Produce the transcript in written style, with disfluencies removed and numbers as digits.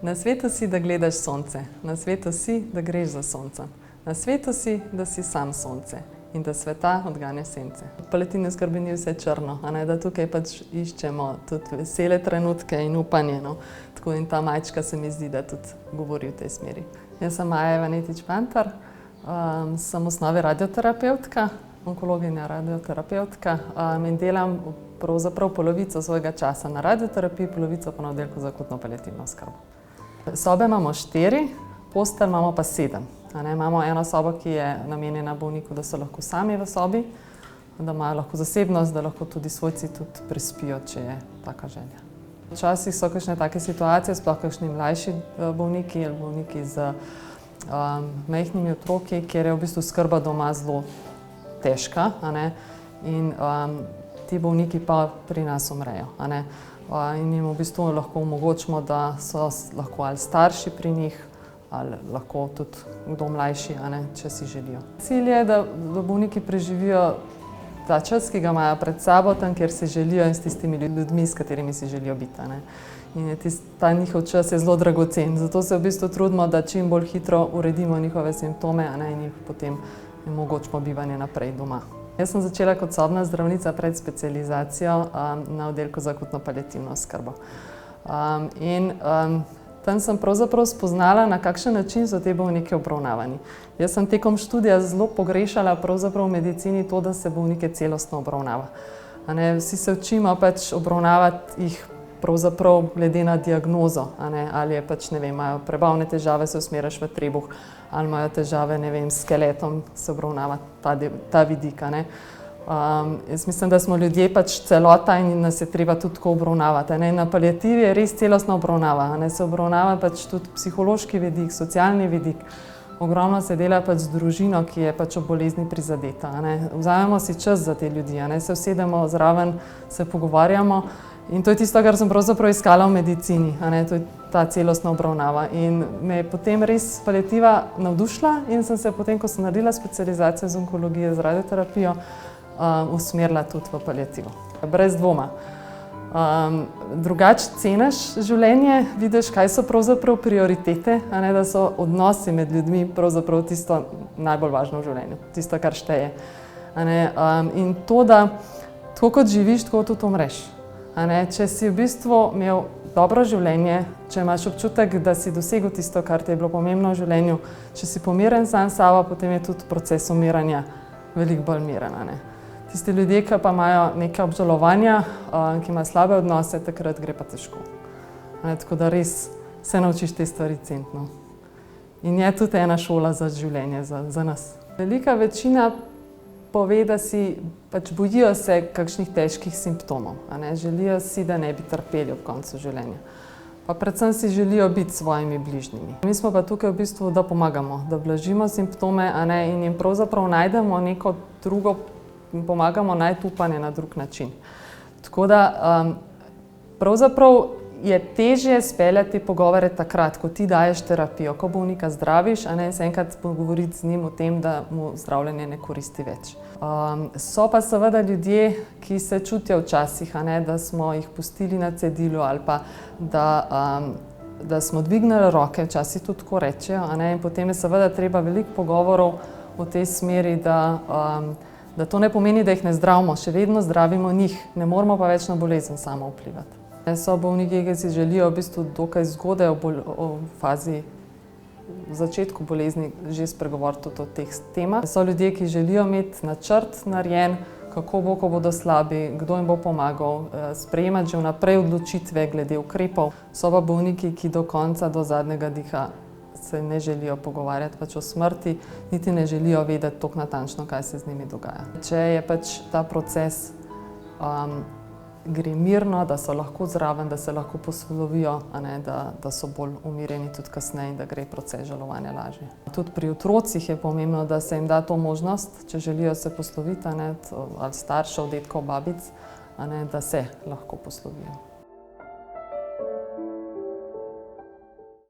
Na svetu si, da gledaš sonce, na svetu si, da greš za soncem. Na svetu si, da si sam sonce in da sveta odganja sence. V paliativni oskrbi ni vse črno, da tukaj pač iščemo tudi vesele trenutke in upanje. Tako in ta majčka se mi zdi, da tudi govori v tej smeri. Jaz sem Maja Ivanetič-Pantar, sem v osnovi radioterapevtka, onkologinja radioterapevtka in delam pravzaprav polovico svojega časa na radioterapiji, polovico pa na oddelku za akutno paliativno oskrbo. Sobe imamo 4, postelj imamo pa 7. Imamo eno sobo, ki je namenjena bolniku, da so lahko sami v sobi, da imajo lahko zasebnost, da lahko tudi svojci tudi prespijo, če je taka želja. Včasih so kakšne take situacije, sploh kakšni mlajši bolniki ali bolniki z majhnimi otroki, kjer je v bistvu oskrba doma zelo težka, in ti bolniki pa pri nas umrejo. In jim v bistvu lahko omogočimo, da so lahko ali starši pri njih, ali lahko tudi kdo mlajši, če si želijo. Cilj je, da bolniki preživijo ta čas, ki ga imajo pred sabo, tam, kjer si želijo in s tistimi ljudmi, s katerimi si želijo biti. In ta njihov čas je zelo dragocen, zato se v bistvu trudimo, da čim bolj hitro uredimo njihove simptome in jih potem omogočimo bivanje naprej doma. Jaz sem začela kot sobna zdravnica pred specializacijo na oddelku za akutno paliativno oskrbo. Tam sem pravzaprav spoznala, na kakšen način so te bolniki obravnavani. Jaz sem tekom študija zelo pogrešala pravzaprav v medicini to, da se bolnike celostno obravnava. Vsi se učimo pač obravnavati jih pravzaprav glede na diagnozo, ali je pač, ne vem, imajo prebavne težave, se usmeriš v trebuh, ali imajo težave, ne vem, s skeletom, se obravnava ta vidik. Jaz mislim, da smo ljudje pač celota in nas je treba tudi tako obravnavati. Na paliativi je res celostna obravnava, se obravnava pač tudi psihološki vidik, socialni vidik. Ogromno se dela pač z družino, ki je pač ob bolezni prizadeta. Vzamemo si čas za te ljudi, se usedemo zraven, se pogovarjamo in to je tisto, kar sem pravzaprav iskala v medicini, to je ta celostna obravnava. In me je potem res paliativa navdušila in sem se potem, ko sem naredila specializacijo z onkologije, z radioterapijo, usmerila tudi v paliativo. Brez dvoma. Drugače ceniš življenje, vidiš, kaj so pravzaprav prioritete, da so odnosi med ljudmi pravzaprav tisto najbolj važno v življenju, tisto, kar šteje. In to, da tako kot živiš, tako tudi umreš. Če si v bistvu imel dobro življenje, če imaš občutek, da si dosegel tisto, kar ti je bilo pomembno v življenju, če si pomiren sam s sabo, potem je tudi proces umiranja veliko bolj miren. Tisti ljudje, ki pa imajo neke obžalovanja, ki imajo slabe odnose, takrat gre pa težko. Tako da res se naučiš te stvari ceniti. In je tudi ena šola za življenje, za nas. Velika večina pove, da si pač bojijo se kakšnih težkih simptomov. Želijo si, da ne bi trpeli ob koncu življenja. Pa predvsem si želijo biti s svojimi bližnjimi. Mi smo pa tukaj v bistvu, da pomagamo, da blažimo simptome in jim pravzaprav najdemo neko drugo in pomagamo najti upanje na drug način. Tako da pravzaprav je težje speljati pogovore takrat, ko ti daješ terapijo, ko bolnika zdraviš, se enkrat pogovoriti z njim o tem, da mu zdravljenje ne koristi več. So pa seveda ljudje, ki se čutijo včasih, da smo jih pustili na cedilu ali pa da smo dvignili roke, včasih tudi tako rečejo, in potem je seveda treba veliko pogovorov v tej smeri, da to ne pomeni, da jih ne zdravimo, še vedno zdravimo njih, ne moramo pa več na bolezen samo vplivati. So bolniki, ki si želijo v bistvu dokaj zgodaj v fazi v začetku bolezni že spregovoriti o teh temah. So ljudje, ki želijo imeti načrt narejen, kako bo, ko bodo slabi, kdo jim bo pomagal, sprejemati že vnaprej odločitve glede ukrepov. So pa bolniki, ki do konca, do zadnjega diha se ne želijo pogovarjati pač o smrti, niti ne želijo vedeti toliko natančno, kaj se z njimi dogaja. Če je pač ta proces gre mirno, da so lahko zraven, da se lahko poslovijo, da so bolj umirjeni tudi kasneje in da gre proces žalovanja lažje. Tudi pri otrocih je pomembno, da se jim da to možnost, če želijo se posloviti, ali staršev, dedkov, babic, da se lahko poslovijo.